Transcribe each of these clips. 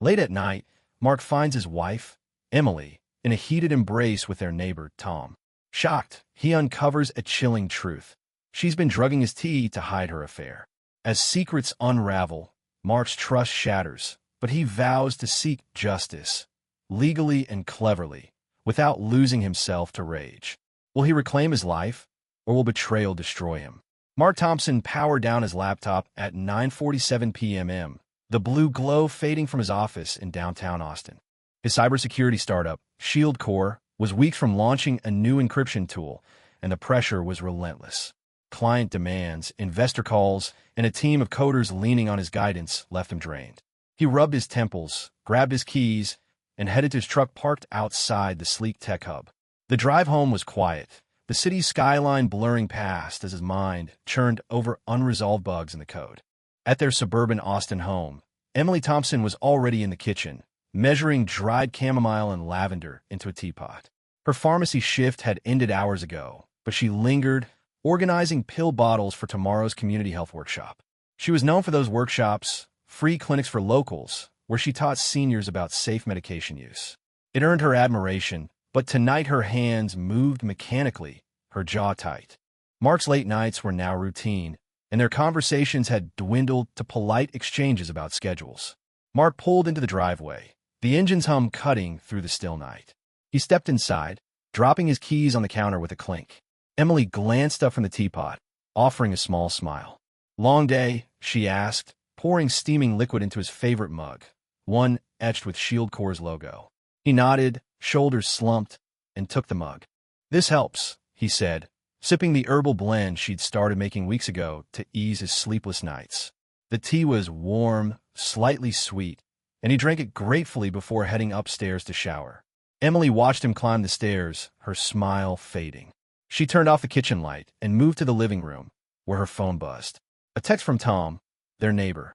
Late at night, Mark finds his wife, Emily, in a heated embrace with their neighbor, Tom. Shocked, he uncovers a chilling truth. She's been drugging his tea to hide her affair. As secrets unravel, Mark's trust shatters, but he vows to seek justice, legally and cleverly, without losing himself to rage. Will he reclaim his life, or will betrayal destroy him? Mark Thompson powered down his laptop at 9:47 p.m., the blue glow fading from his office in downtown Austin. His cybersecurity startup, Shield Core, was weeks from launching a new encryption tool, and the pressure was relentless. Client demands, investor calls, and a team of coders leaning on his guidance left him drained. He rubbed his temples, grabbed his keys, and headed to his truck parked outside the sleek tech hub. The drive home was quiet, the city's skyline blurring past as his mind churned over unresolved bugs in the code. At their suburban Austin home, Emily Thompson was already in the kitchen, measuring dried chamomile and lavender into a teapot. Her pharmacy shift had ended hours ago, but she lingered, organizing pill bottles for tomorrow's community health workshop. She was known for those workshops, free clinics for locals, where she taught seniors about safe medication use. It earned her admiration, but tonight her hands moved mechanically, her jaw tight. Mark's late nights were now routine, and their conversations had dwindled to polite exchanges about schedules. Mark pulled into the driveway, the engine's hum cutting through the still night. He stepped inside, dropping his keys on the counter with a clink. Emily glanced up from the teapot, offering a small smile. "Long day?" she asked, pouring steaming liquid into his favorite mug, one etched with Shield Core's logo. He nodded, shoulders slumped, and took the mug. "This helps," he said, sipping the herbal blend she'd started making weeks ago to ease his sleepless nights. The tea was warm, slightly sweet, and he drank it gratefully before heading upstairs to shower. Emily watched him climb the stairs, her smile fading. She turned off the kitchen light and moved to the living room, where her phone buzzed. A text from Tom, their neighbor.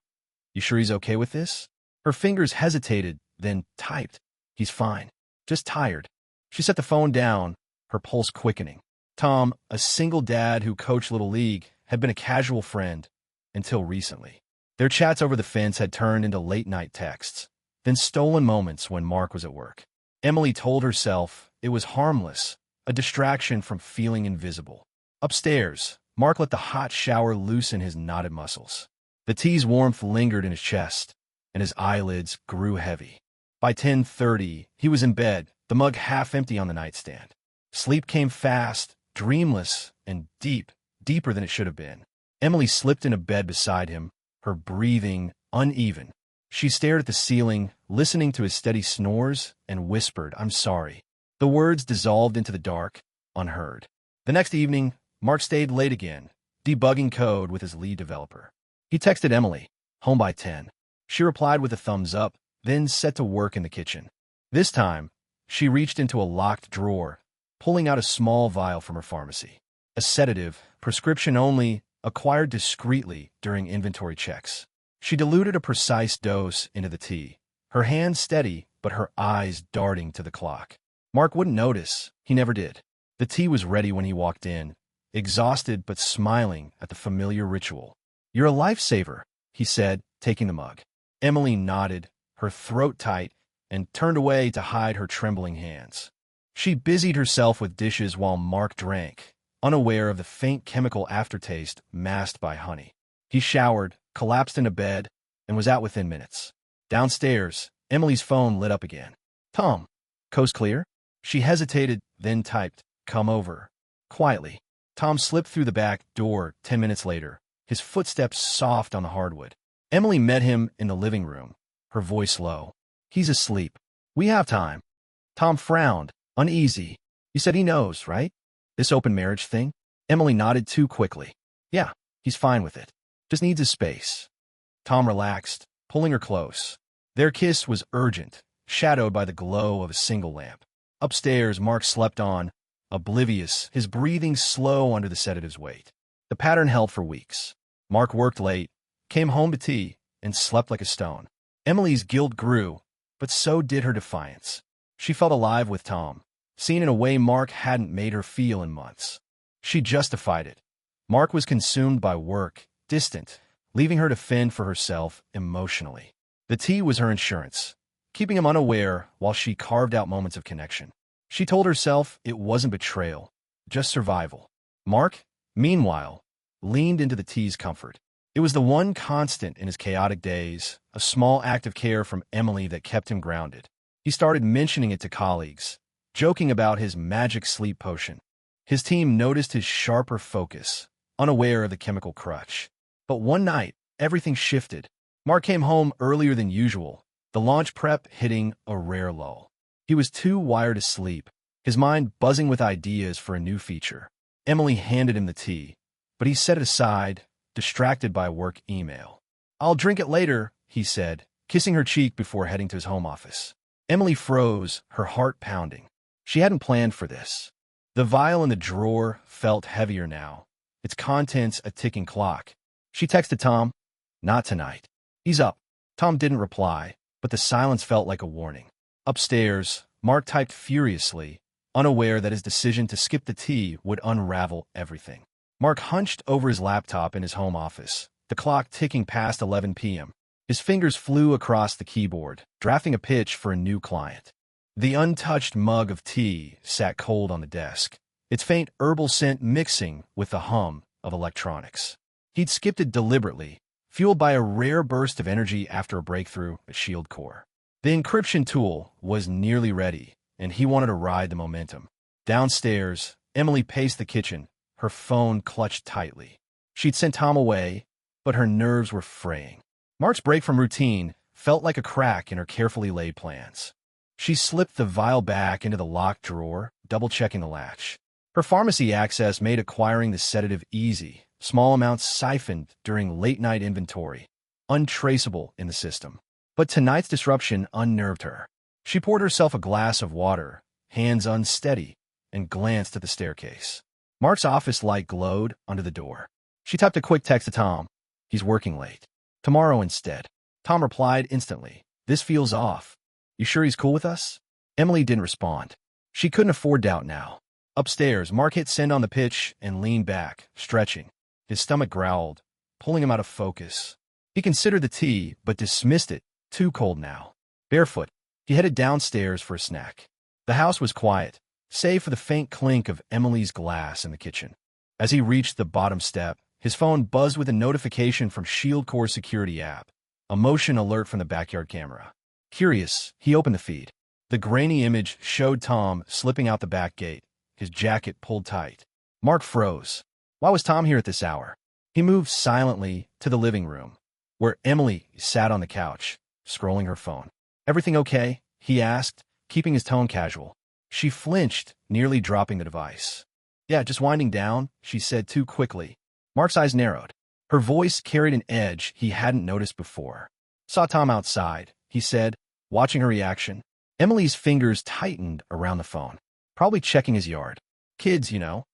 "You sure he's okay with this?" Her fingers hesitated, then typed, "He's fine, just tired." She set the phone down, her pulse quickening. Tom, a single dad who coached Little League, had been a casual friend until recently. Their chats over the fence had turned into late-night texts, then stolen moments when Mark was at work. Emily told herself it was harmless, a distraction from feeling invisible. Upstairs, Mark let the hot shower loosen his knotted muscles. The tea's warmth lingered in his chest, and his eyelids grew heavy. By 10:30, he was in bed, the mug half empty on the nightstand. Sleep came fast, dreamless, and deeper than it should have been. Emily slipped into bed beside him, her breathing uneven. She stared at the ceiling, listening to his steady snores, and whispered, "I'm sorry." The words dissolved into the dark, unheard. The next evening, Mark stayed late again, debugging code with his lead developer. He texted Emily, home by 10. She replied with a thumbs up, then set to work in the kitchen. This time, she reached into a locked drawer, pulling out a small vial from her pharmacy. A sedative, prescription only, acquired discreetly during inventory checks. She diluted a precise dose into the tea, her hands steady but her eyes darting to the clock. Mark wouldn't notice. He never did. The tea was ready when he walked in, exhausted but smiling at the familiar ritual. "You're a lifesaver," he said, taking the mug. Emily nodded, her throat tight, and turned away to hide her trembling hands. She busied herself with dishes while Mark drank, unaware of the faint chemical aftertaste masked by honey. He showered, collapsed into bed, and was out within minutes. Downstairs, Emily's phone lit up again. "Tom, coast clear?" She hesitated, then typed, "Come over." Quietly, Tom slipped through the back door 10 minutes later, his footsteps soft on the hardwood. Emily met him in the living room, her voice low. "He's asleep. We have time." Tom frowned, uneasy. "You said he knows, right? This open marriage thing?" Emily nodded too quickly. "Yeah, he's fine with it. Just needs his space." Tom relaxed, pulling her close. Their kiss was urgent, shadowed by the glow of a single lamp. Upstairs, Mark slept on, oblivious, his breathing slow under the sedative's weight. The pattern held for weeks. Mark worked late, came home to tea, and slept like a stone. Emily's guilt grew, but so did her defiance. She felt alive with Tom, seen in a way Mark hadn't made her feel in months. She justified it. Mark was consumed by work, distant, leaving her to fend for herself emotionally. The tea was her insurance, keeping him unaware while she carved out moments of connection. She told herself it wasn't betrayal, just survival. Mark, meanwhile, leaned into the tea's comfort. It was the one constant in his chaotic days, a small act of care from Emily that kept him grounded. He started mentioning it to colleagues, joking about his magic sleep potion. His team noticed his sharper focus, unaware of the chemical crutch. But one night, everything shifted. Mark came home earlier than usual, the launch prep hitting a rare lull. He was too wired to sleep, his mind buzzing with ideas for a new feature. Emily handed him the tea, but he set it aside, distracted by a work email. "I'll drink it later," he said, kissing her cheek before heading to his home office. Emily froze, her heart pounding. She hadn't planned for this. The vial in the drawer felt heavier now, its contents a ticking clock. She texted Tom, "Not tonight." "He's up." Tom didn't reply, but the silence felt like a warning. Upstairs, Mark typed furiously, unaware that his decision to skip the tea would unravel everything. Mark hunched over his laptop in his home office, the clock ticking past 11 p.m. His fingers flew across the keyboard, drafting a pitch for a new client. The untouched mug of tea sat cold on the desk, its faint herbal scent mixing with the hum of electronics. He'd skipped it deliberately, fueled by a rare burst of energy after a breakthrough at Shield Core. The encryption tool was nearly ready, and he wanted to ride the momentum. Downstairs, Emily paced the kitchen, her phone clutched tightly. She'd sent Tom away, but her nerves were fraying. Mark's break from routine felt like a crack in her carefully laid plans. She slipped the vial back into the locked drawer, double-checking the latch. Her pharmacy access made acquiring the sedative easy, small amounts siphoned during late-night inventory, untraceable in the system. But tonight's disruption unnerved her. She poured herself a glass of water, hands unsteady, and glanced at the staircase. Mark's office light glowed under the door. She typed a quick text to Tom. "He's working late. Tomorrow instead." Tom replied instantly. "This feels off. You sure he's cool with us?" Emily didn't respond. She couldn't afford doubt now. Upstairs, Mark hit send on the pitch and leaned back, stretching. His stomach growled, pulling him out of focus. He considered the tea, but dismissed it, too cold now. Barefoot, he headed downstairs for a snack. The house was quiet, save for the faint clink of Emily's glass in the kitchen. As he reached the bottom step, his phone buzzed with a notification from Shield Core security app, a motion alert from the backyard camera. Curious, he opened the feed. The grainy image showed Tom slipping out the back gate, his jacket pulled tight. Mark froze. Why was Tom here at this hour? He moved silently to the living room, where Emily sat on the couch, scrolling her phone. "Everything okay?" he asked, keeping his tone casual. She flinched, nearly dropping the device. "Yeah, just winding down," she said too quickly. Mark's eyes narrowed. Her voice carried an edge he hadn't noticed before. "Saw Tom outside," he said, watching her reaction. Emily's fingers tightened around the phone. "Probably checking his yard. Kids, you know."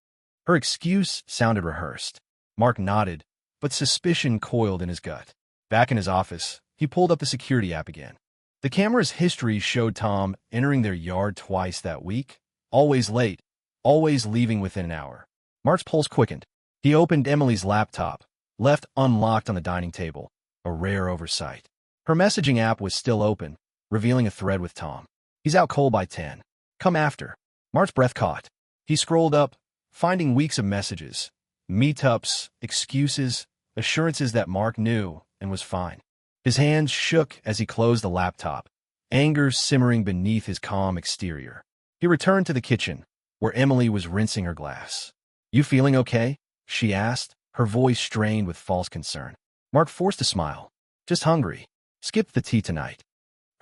Her excuse sounded rehearsed. Mark nodded, but suspicion coiled in his gut. Back in his office, he pulled up the security app again. The camera's history showed Tom entering their yard twice that week, always late, always leaving within an hour. Mark's pulse quickened. He opened Emily's laptop, left unlocked on the dining table, a rare oversight. Her messaging app was still open, revealing a thread with Tom. "He's out cold by 10. Come after." Mark's breath caught. He scrolled up, finding weeks of messages, meetups, excuses, assurances that Mark knew and was fine. His hands shook as he closed the laptop, anger simmering beneath his calm exterior. He returned to the kitchen, where Emily was rinsing her glass. "You feeling okay?" she asked, her voice strained with false concern. Mark forced a smile. "Just hungry. Skipped the tea tonight."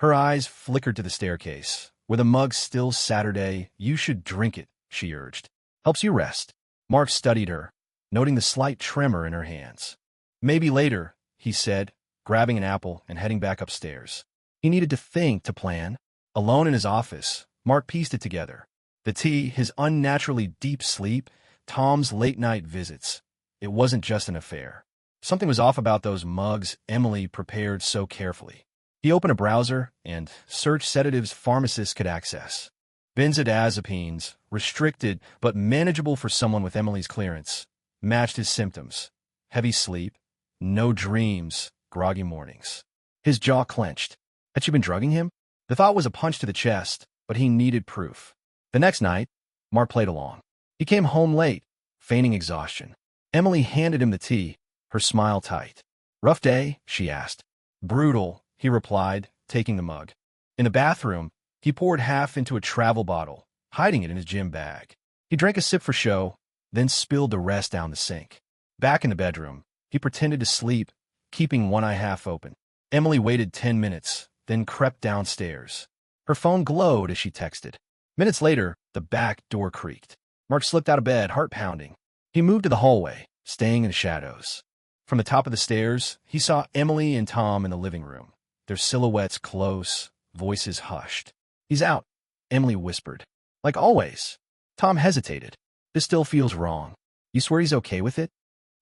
Her eyes flickered to the staircase, where the mug still Saturday. "You should drink it," she urged. "Helps you rest." Mark studied her, noting the slight tremor in her hands. "Maybe later," he said, grabbing an apple and heading back upstairs. He needed to think, to plan. Alone in his office, Mark pieced it together. The tea, his unnaturally deep sleep, Tom's late-night visits. It wasn't just an affair. Something was off about those mugs Emily prepared so carefully. He opened a browser and searched sedatives pharmacists could access. Benzodiazepines, restricted but manageable for someone with Emily's clearance, matched his symptoms. Heavy sleep, no dreams, groggy mornings. His jaw clenched. Had she been drugging him? The thought was a punch to the chest, but he needed proof. The next night, Mark played along. He came home late, feigning exhaustion. Emily handed him the tea, her smile tight. "Rough day?" she asked. "Brutal," he replied, taking the mug. In the bathroom, he poured half into a travel bottle, hiding it in his gym bag. He drank a sip for show, then spilled the rest down the sink. Back in the bedroom, he pretended to sleep, keeping one eye half open. Emily waited 10 minutes, then crept downstairs. Her phone glowed as she texted. Minutes later, the back door creaked. Mark slipped out of bed, heart pounding. He moved to the hallway, staying in the shadows. From the top of the stairs, he saw Emily and Tom in the living room, their silhouettes close, voices hushed. "He's out," Emily whispered. "Like always." Tom hesitated. "This still feels wrong. You swear he's okay with it?"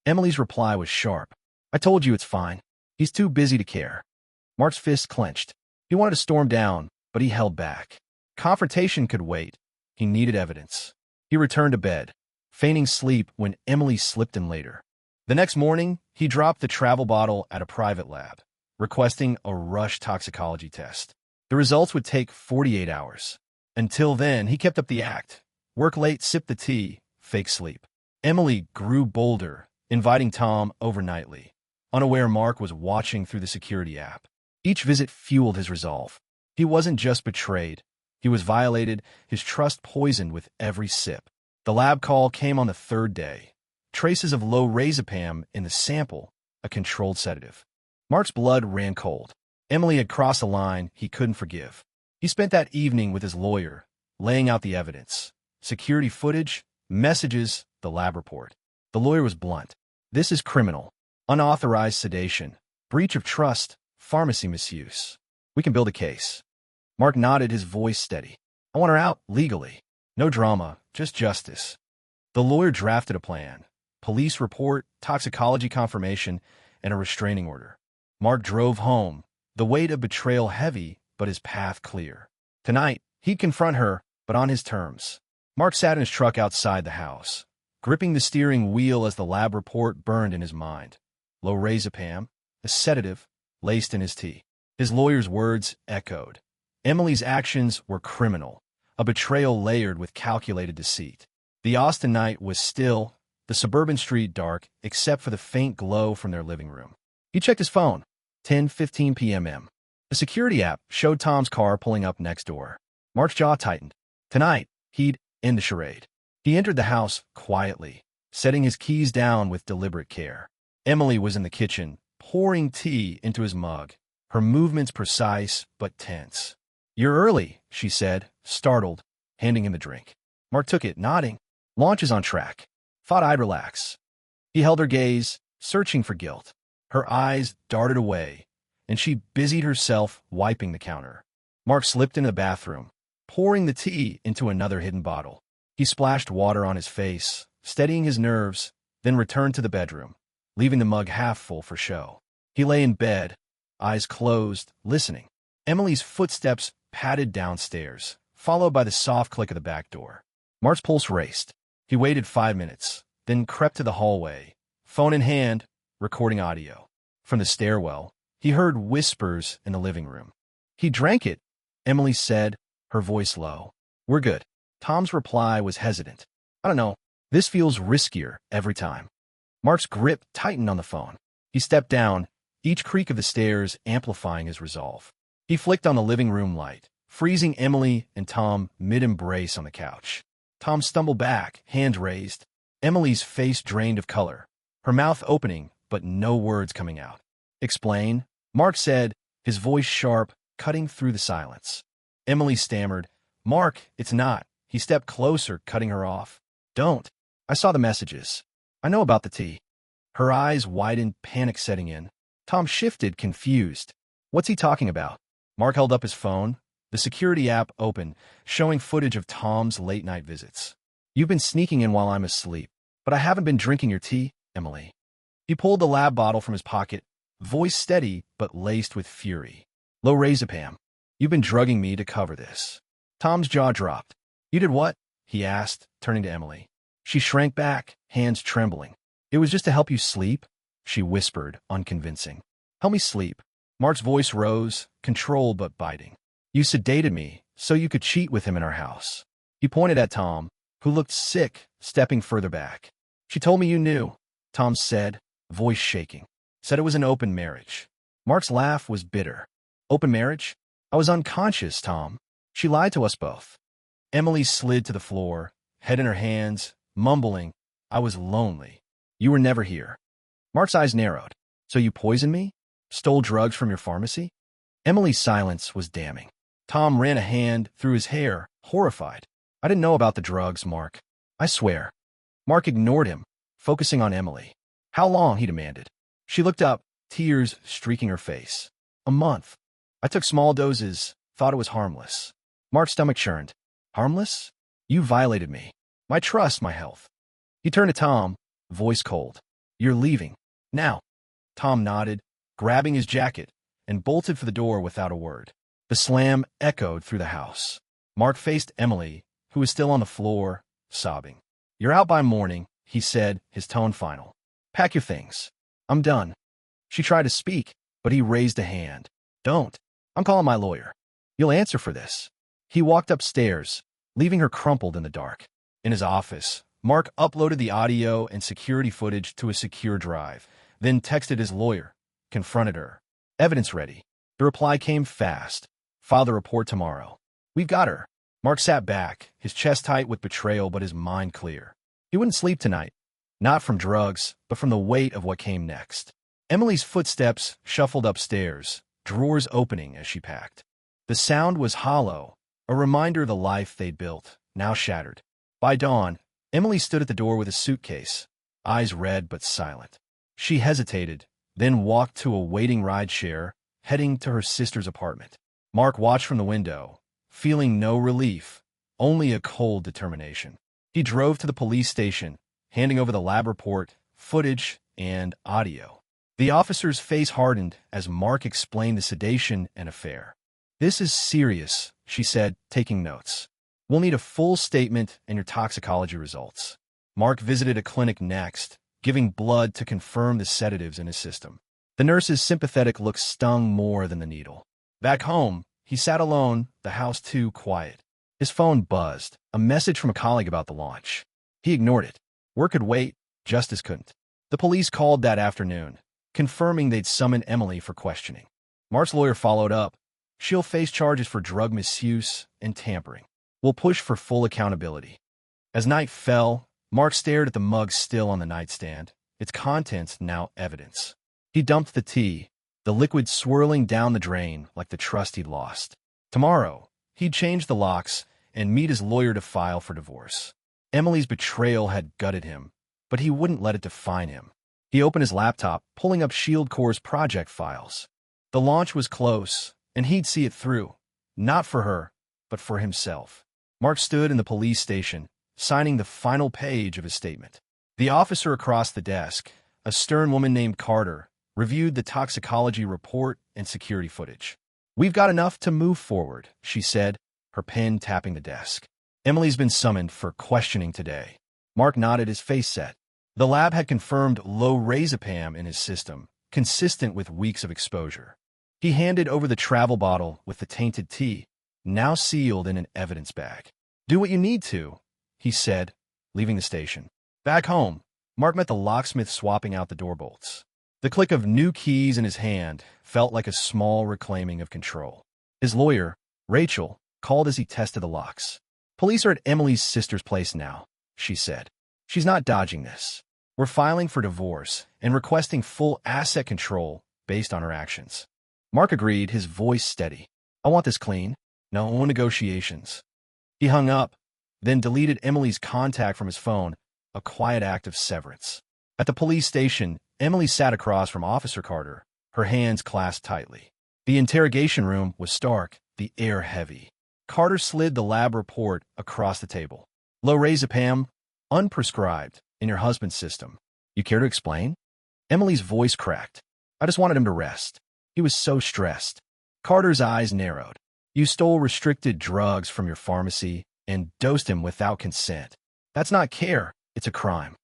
Emily's reply was sharp. "I told you it's fine. He's too busy to care." Mark's fist clenched. He wanted to storm down, but he held back. Confrontation could wait. He needed evidence. He returned to bed, feigning sleep when Emily slipped in later. The next morning, he dropped the travel bottle at a private lab, requesting a rush toxicology test. The results would take 48 hours. Until then, he kept up the act. Work late, sip the tea, fake sleep. Emily grew bolder, inviting Tom over nightly. Unaware Mark was watching through the security app. Each visit fueled his resolve. He wasn't just betrayed. He was violated, his trust poisoned with every sip. The lab call came on the third day. Traces of low razepam in the sample, a controlled sedative. Mark's blood ran cold. Emily had crossed a line he couldn't forgive. He spent that evening with his lawyer, laying out the evidence. Security footage, messages, the lab report. The lawyer was blunt. "This is criminal. Unauthorized sedation, breach of trust, pharmacy misuse. We can build a case." Mark nodded, his voice steady. "I want her out, legally. No drama, just justice." The lawyer drafted a plan. Police report, toxicology confirmation, and a restraining order. Mark drove home, the weight of betrayal heavy, but his path clear. Tonight, he'd confront her, but on his terms. Mark sat in his truck outside the house, gripping the steering wheel as the lab report burned in his mind. Low razepam, a sedative, laced in his tea. His lawyer's words echoed. Emily's actions were criminal, a betrayal layered with calculated deceit. The Austin night was still, the suburban street dark, except for the faint glow from their living room. He checked his phone. 10:15 p.m. A security app showed Tom's car pulling up next door. Mark's jaw tightened. Tonight, he'd end the charade. He entered the house quietly, setting his keys down with deliberate care. Emily was in the kitchen, pouring tea into his mug, her movements precise but tense. "You're early," she said, startled, handing him the drink. Mark took it, nodding. "Launch is on track. Thought I'd relax." He held her gaze, searching for guilt. Her eyes darted away, and she busied herself wiping the counter. Mark slipped into the bathroom, pouring the tea into another hidden bottle. He splashed water on his face, steadying his nerves, then returned to the bedroom, leaving the mug half full for show. He lay in bed, eyes closed, listening. Emily's footsteps padded downstairs, followed by the soft click of the back door. Mark's pulse raced. He waited 5 minutes, then crept to the hallway, phone in hand, recording audio. From the stairwell, he heard whispers in the living room. "He drank it," Emily said, her voice low. "We're good." Tom's reply was hesitant. "I don't know. This feels riskier every time." Mark's grip tightened on the phone. He stepped down, each creak of the stairs amplifying his resolve. He flicked on the living room light, freezing Emily and Tom mid-embrace on the couch. Tom stumbled back, hands raised. Emily's face drained of color, her mouth opening, but no words coming out. "Explain," Mark said, his voice sharp, cutting through the silence. Emily stammered, "Mark, it's not." He stepped closer, cutting her off. "Don't. I saw the messages. I know about the tea." Her eyes widened, panic setting in. Tom shifted, confused. "What's he talking about?" Mark held up his phone, the security app open, showing footage of Tom's late-night visits. "You've been sneaking in while I'm asleep, but I haven't been drinking your tea, Emily." He pulled the lab bottle from his pocket, voice steady but laced with fury. "Low razepam. You've been drugging me to cover this." Tom's jaw dropped. "You did what?" he asked, turning to Emily. She shrank back, hands trembling. "It was just to help you sleep," she whispered, unconvincing. "Help me sleep." Mark's voice rose, controlled but biting. You sedated me so you could cheat with him in our house. He pointed at Tom, who looked sick, stepping further back. She told me you knew, Tom said, voice shaking. Said it was an open marriage. Mark's laugh was bitter. Open marriage? I was unconscious, Tom. She lied to us both. Emily slid to the floor, head in her hands, mumbling, I was lonely. You were never here. Mark's eyes narrowed. So you poisoned me? Stole drugs from your pharmacy? Emily's silence was damning. Tom ran a hand through his hair, horrified. I didn't know about the drugs, Mark. I swear. Mark ignored him, focusing on Emily. How long? He demanded. She looked up, tears streaking her face. A month. I took small doses, thought it was harmless. Mark's stomach churned. Harmless? You violated me. My trust, my health. He turned to Tom, voice cold. You're leaving. Now. Tom nodded, grabbing his jacket, and bolted for the door without a word. The slam echoed through the house. Mark faced Emily, who was still on the floor, sobbing. You're out by morning, he said, his tone final. Pack your things. I'm done. She tried to speak, but he raised a hand. Don't. I'm calling my lawyer. You'll answer for this. He walked upstairs, leaving her crumpled in the dark. In his office, Mark uploaded the audio and security footage to a secure drive, then texted his lawyer, confronted her. Evidence ready. The reply came fast. File the report tomorrow. We've got her. Mark sat back, his chest tight with betrayal but his mind clear. He wouldn't sleep tonight. Not from drugs, but from the weight of what came next. Emily's footsteps shuffled upstairs, drawers opening as she packed. The sound was hollow, a reminder of the life they'd built, now shattered. By dawn, Emily stood at the door with a suitcase, eyes red but silent. She hesitated, then walked to a waiting rideshare, heading to her sister's apartment. Mark watched from the window, feeling no relief, only a cold determination. He drove to the police station, handing over the lab report, footage, and audio. The officer's face hardened as Mark explained the sedation and affair. This is serious, she said, taking notes. We'll need a full statement and your toxicology results. Mark visited a clinic next, giving blood to confirm the sedatives in his system. The nurse's sympathetic look stung more than the needle. Back home, he sat alone, the house too quiet. His phone buzzed, a message from a colleague about the launch. He ignored it. Work could wait, justice couldn't. The police called that afternoon, confirming they'd summoned Emily for questioning. Mark's lawyer followed up. She'll face charges for drug misuse and tampering. We'll push for full accountability. As night fell, Mark stared at the mug still on the nightstand, its contents now evidence. He dumped the tea, the liquid swirling down the drain like the trust he'd lost. Tomorrow, he'd change the locks and meet his lawyer to file for divorce. Emily's betrayal had gutted him, but he wouldn't let it define him. He opened his laptop, pulling up Shield Corps' project files. The launch was close, and he'd see it through. Not for her, but for himself. Mark stood in the police station, signing the final page of his statement. The officer across the desk, a stern woman named Carter, reviewed the toxicology report and security footage. We've got enough to move forward, she said, her pen tapping the desk. Emily's been summoned for questioning today. Mark nodded, his face set. The lab had confirmed low razepam in his system, consistent with weeks of exposure. He handed over the travel bottle with the tainted tea, now sealed in an evidence bag. Do what you need to, he said, leaving the station. Back home, Mark met the locksmith swapping out the door bolts. The click of new keys in his hand felt like a small reclaiming of control. His lawyer, Rachel, called as he tested the locks. Police are at Emily's sister's place now, she said. She's not dodging this. We're filing for divorce and requesting full asset control based on her actions. Mark agreed, his voice steady. I want this clean. No negotiations. He hung up, then deleted Emily's contact from his phone, a quiet act of severance. At the police station, Emily sat across from Officer Carter, her hands clasped tightly. The interrogation room was stark, the air heavy. Carter slid the lab report across the table. Low razepam, unprescribed, in your husband's system. You care to explain? Emily's voice cracked. I just wanted him to rest. He was so stressed. Carter's eyes narrowed. You stole restricted drugs from your pharmacy and dosed him without consent. That's not care, it's a crime.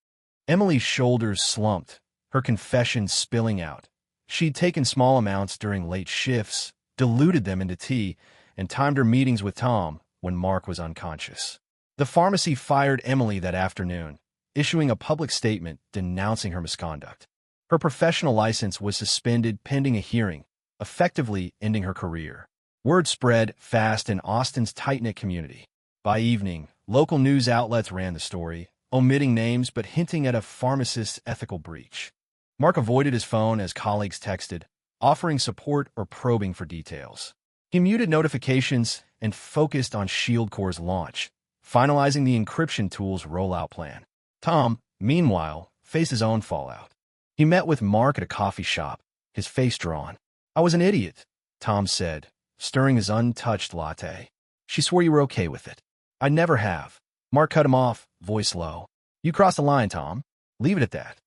Emily's shoulders slumped, her confession spilling out. She'd taken small amounts during late shifts, diluted them into tea, and timed her meetings with Tom when Mark was unconscious. The pharmacy fired Emily that afternoon, issuing a public statement denouncing her misconduct. Her professional license was suspended pending a hearing, effectively ending her career. Word spread fast in Austin's tight-knit community. By evening, local news outlets ran the story, omitting names but hinting at a pharmacist's ethical breach. Mark avoided his phone as colleagues texted, offering support or probing for details. He muted notifications and focused on ShieldCore's launch, finalizing the encryption tool's rollout plan. Tom, meanwhile, faced his own fallout. He met with Mark at a coffee shop, his face drawn. "I was an idiot," Tom said, stirring his untouched latte. "She swore you were okay with it." "I never have." Mark cut him off, voice low. "You crossed the line, Tom. Leave it at that."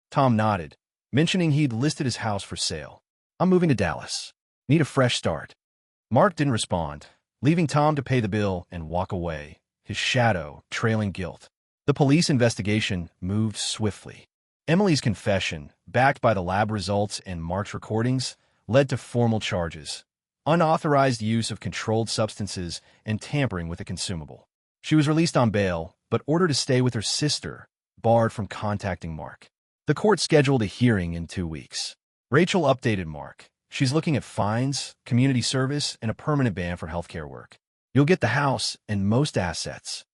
Tom nodded, mentioning he'd listed his house for sale. "I'm moving to Dallas. Need a fresh start." Mark didn't respond, leaving Tom to pay the bill and walk away, his shadow trailing guilt. The police investigation moved swiftly. Emily's confession, backed by the lab results and Mark's recordings, led to formal charges: unauthorized use of controlled substances and tampering with a consumable. She was released on bail, but ordered to stay with her sister, barred from contacting Mark. The court scheduled a hearing in 2 weeks. Rachel updated Mark. "She's looking at fines, community service, and a permanent ban for healthcare work. You'll get the house and most assets."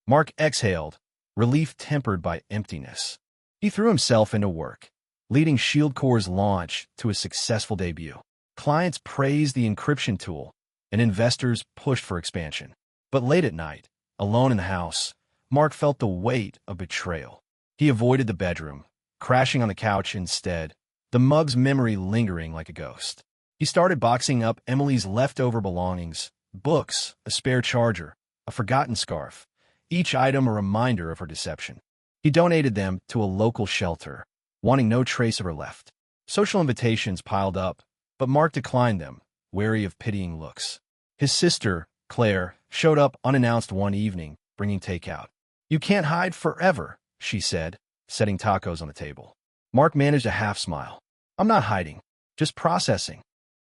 Mark exhaled, relief tempered by emptiness. He threw himself into work, leading ShieldCore's launch to a successful debut. Clients praised the encryption tool, and investors pushed for expansion. But late at night, alone in the house, Mark felt the weight of betrayal. He avoided the bedroom, crashing on the couch instead, the mug's memory lingering like a ghost. He started boxing up Emily's leftover belongings: books, a spare charger, a forgotten scarf, each item a reminder of her deception. He donated them to a local shelter, wanting no trace of her left. Social invitations piled up, but Mark declined them, wary of pitying looks. His sister, Claire, showed up unannounced one evening, bringing takeout. "You can't hide forever," she said, setting tacos on the table. Mark managed a half-smile. "I'm not hiding, just processing."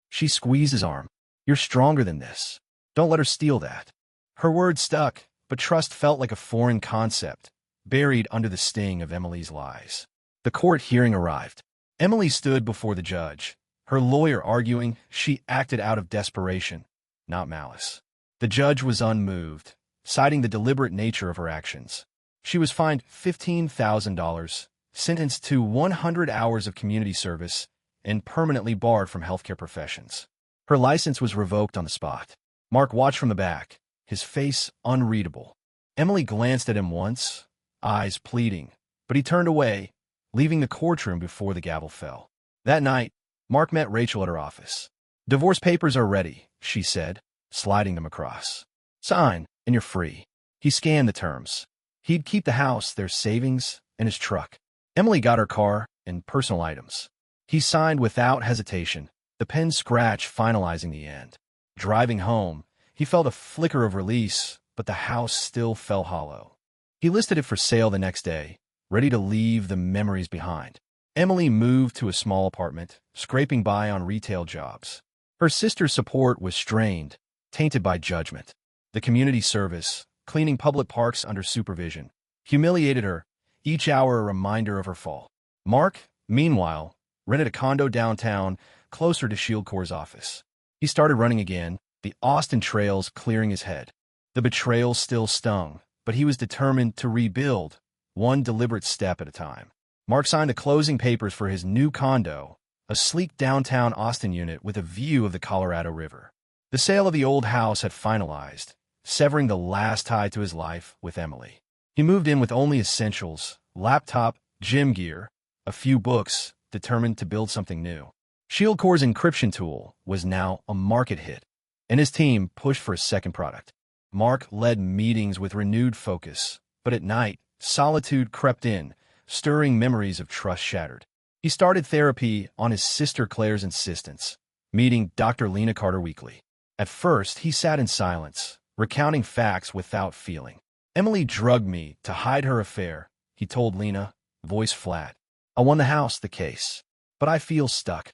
She squeezed his arm. "You're stronger than this. Don't let her steal that." Her words stuck, but trust felt like a foreign concept, buried under the sting of Emily's lies. The court hearing arrived. Emily stood before the judge, her lawyer arguing she acted out of desperation, not malice. The judge was unmoved, citing the deliberate nature of her actions. She was fined $15,000, sentenced to 100 hours of community service, and permanently barred from healthcare professions. Her license was revoked on the spot. Mark watched from the back, his face unreadable. Emily glanced at him once, eyes pleading, but he turned away, leaving the courtroom before the gavel fell. That night, Mark met Rachel at her office. "Divorce papers are ready," she said, sliding them across. "Sign, and you're free." He scanned the terms. He'd keep the house, their savings, and his truck. Emily got her car and personal items. He signed without hesitation, the pen scratch finalizing the end. Driving home, he felt a flicker of release, but the house still felt hollow. He listed it for sale the next day, ready to leave the memories behind. Emily moved to a small apartment, scraping by on retail jobs. Her sister's support was strained, tainted by judgment. The community service, cleaning public parks under supervision, humiliated her, each hour a reminder of her fall. Mark, meanwhile, rented a condo downtown, closer to ShieldCore's office. He started running again, the Austin trails clearing his head. The betrayal still stung, but he was determined to rebuild, one deliberate step at a time. Mark signed the closing papers for his new condo, a sleek downtown Austin unit with a view of the Colorado River. The sale of the old house had finalized, severing the last tie to his life with Emily. He moved in with only essentials: laptop, gym gear, a few books, determined to build something new. ShieldCore's encryption tool was now a market hit, and his team pushed for a second product. Mark led meetings with renewed focus, but at night, solitude crept in, stirring memories of trust shattered. He started therapy on his sister Claire's insistence, meeting Dr. Lena Carter weekly. At first, he sat in silence, recounting facts without feeling. "Emily drugged me to hide her affair," he told Lena, voice flat. "I won the house, the case, but I feel stuck."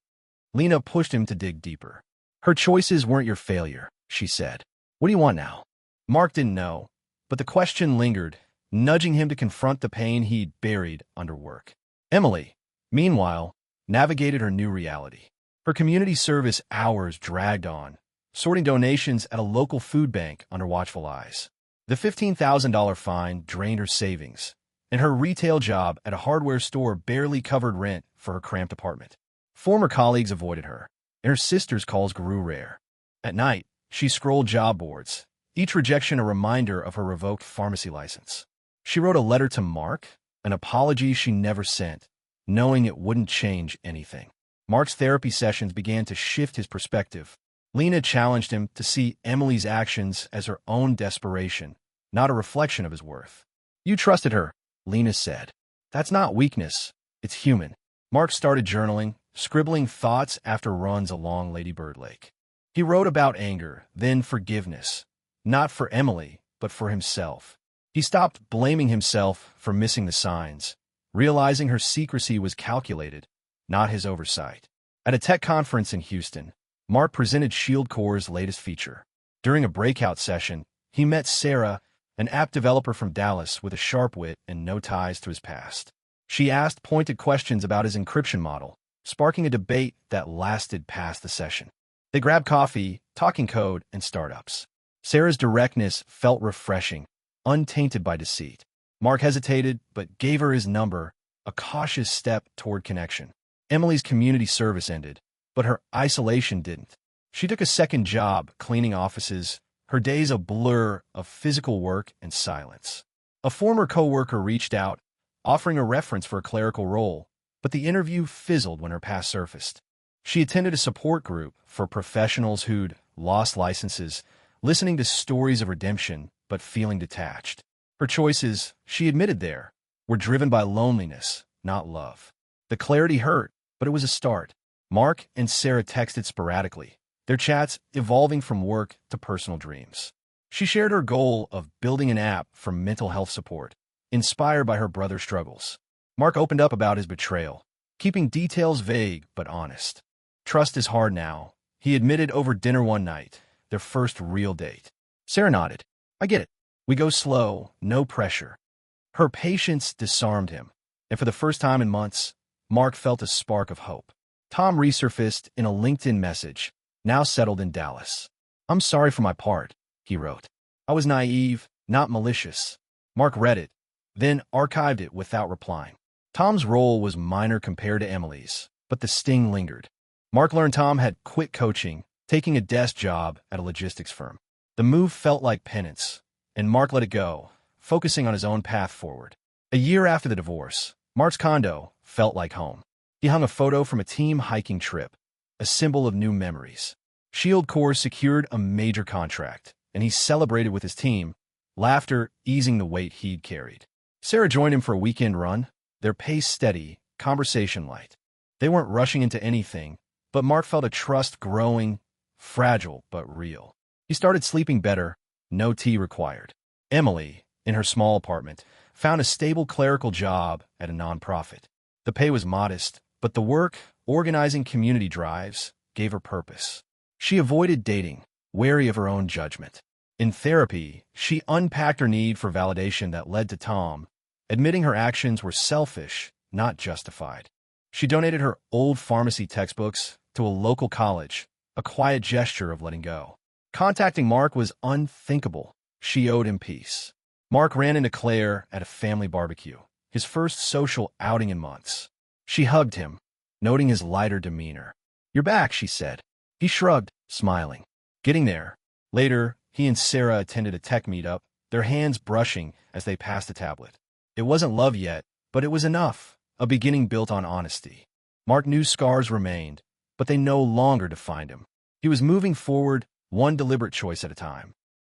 Lena pushed him to dig deeper. "Her choices weren't your failure. she said. What do you want now? Mark didn't know, but the question lingered, nudging him to confront the pain he'd buried under work. Emily, meanwhile, navigated her new reality. Her community service hours dragged on, sorting donations at a local food bank under watchful eyes. The $15,000 fine drained her savings, and her retail job at a hardware store barely covered rent for her cramped apartment. Former colleagues avoided her, and her sister's calls grew rare. At night, she scrolled job boards, each rejection a reminder of her revoked pharmacy license. She wrote a letter to Mark, an apology she never sent, knowing it wouldn't change anything. Mark's therapy sessions began to shift his perspective. Lena challenged him to see Emily's actions as her own desperation, not a reflection of his worth. You trusted her, Lena said. That's not weakness, it's human. Mark started journaling, scribbling thoughts after runs along Lady Bird Lake. He wrote about anger, then forgiveness, not for Emily, but for himself. He stopped blaming himself for missing the signs, realizing her secrecy was calculated, not his oversight. At a tech conference in Houston, Mark presented ShieldCore's latest feature. During a breakout session, he met Sarah, an app developer from Dallas with a sharp wit and no ties to his past. She asked pointed questions about his encryption model, sparking a debate that lasted past the session. They grabbed coffee, talking code, and startups. Sarah's directness felt refreshing, untainted by deceit. Mark hesitated, but gave her his number, a cautious step toward connection. Emily's community service ended, but her isolation didn't. She took a second job cleaning offices, her days a blur of physical work and silence. A former coworker reached out, offering a reference for a clerical role, but the interview fizzled when her past surfaced. She attended a support group for professionals who'd lost licenses, listening to stories of redemption but feeling detached. Her choices, she admitted there, were driven by loneliness, not love. The clarity hurt, but it was a start. Mark and Sarah texted sporadically, their chats evolving from work to personal dreams. She shared her goal of building an app for mental health support, inspired by her brother's struggles. Mark opened up about his betrayal, keeping details vague but honest. Trust is hard now, he admitted over dinner one night, their first real date. Sarah nodded. I get it. We go slow, no pressure. Her patience disarmed him, and for the first time in months, Mark felt a spark of hope. Tom resurfaced in a LinkedIn message, now settled in Dallas. I'm sorry for my part, he wrote. I was naive, not malicious. Mark read it, then archived it without replying. Tom's role was minor compared to Emily's, but the sting lingered. Mark learned Tom had quit coaching, taking a desk job at a logistics firm. The move felt like penance, and Mark let it go, focusing on his own path forward. A year after the divorce, Mark's condo felt like home. He hung a photo from a team hiking trip, a symbol of new memories. ShieldCore secured a major contract, and he celebrated with his team, laughter easing the weight he'd carried. Sarah joined him for a weekend run, their pace steady, conversation light. They weren't rushing into anything, but Mark felt a trust growing, fragile but real. He started sleeping better, no tea required. Emily, in her small apartment, found a stable clerical job at a nonprofit. The pay was modest, but the work, organizing community drives, gave her purpose. She avoided dating, wary of her own judgment. In therapy, she unpacked her need for validation that led to Tom, admitting her actions were selfish, not justified. She donated her old pharmacy textbooks to a local college, a quiet gesture of letting go. Contacting Mark was unthinkable. She owed him peace. Mark ran into Claire at a family barbecue, his first social outing in months. She hugged him, noting his lighter demeanor. You're back, she said. He shrugged, smiling. Getting there. Later, he and Sarah attended a tech meetup, their hands brushing as they passed a tablet. It wasn't love yet, but it was enough, a beginning built on honesty. Mark knew scars remained, but they no longer defined him. He was moving forward, one deliberate choice at a time.